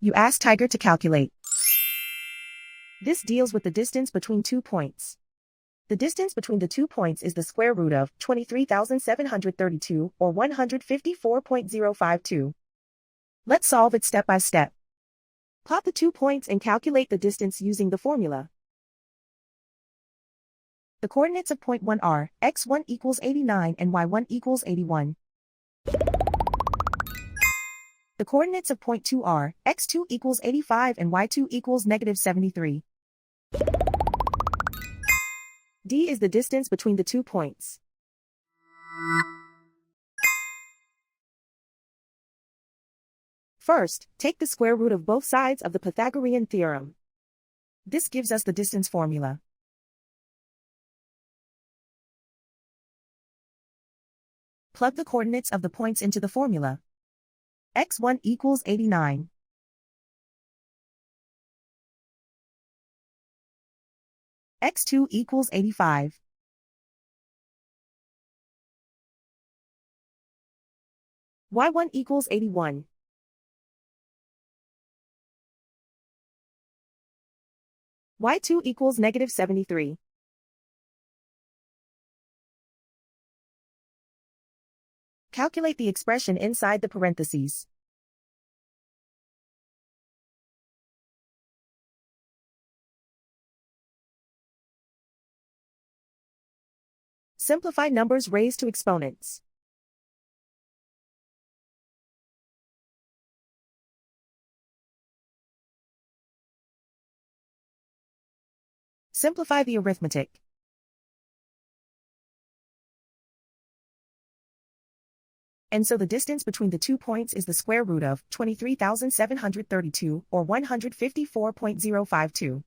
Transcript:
You ask Tiger to calculate. This deals with the distance between 2 points. The distance between the 2 points is the square root of 23,732 or 154.052. Let's solve it step by step. Plot the 2 points and calculate the distance using the formula. The coordinates of point 1 are x1 equals 89 and y1 equals 81. The coordinates of point 2 are x2 equals 85 and y2 equals negative 73. D is the distance between the 2 points. First, take the square root of both sides of the Pythagorean theorem. This gives us the distance formula. Plug the coordinates of the points into the formula. x1 equals 89. x2 equals 85. y1 equals 81. y2 equals negative 73. Calculate the expression inside the parentheses. Simplify numbers raised to exponents. Simplify the arithmetic. And so the distance between the 2 points is the square root of 23,732 or 154.052.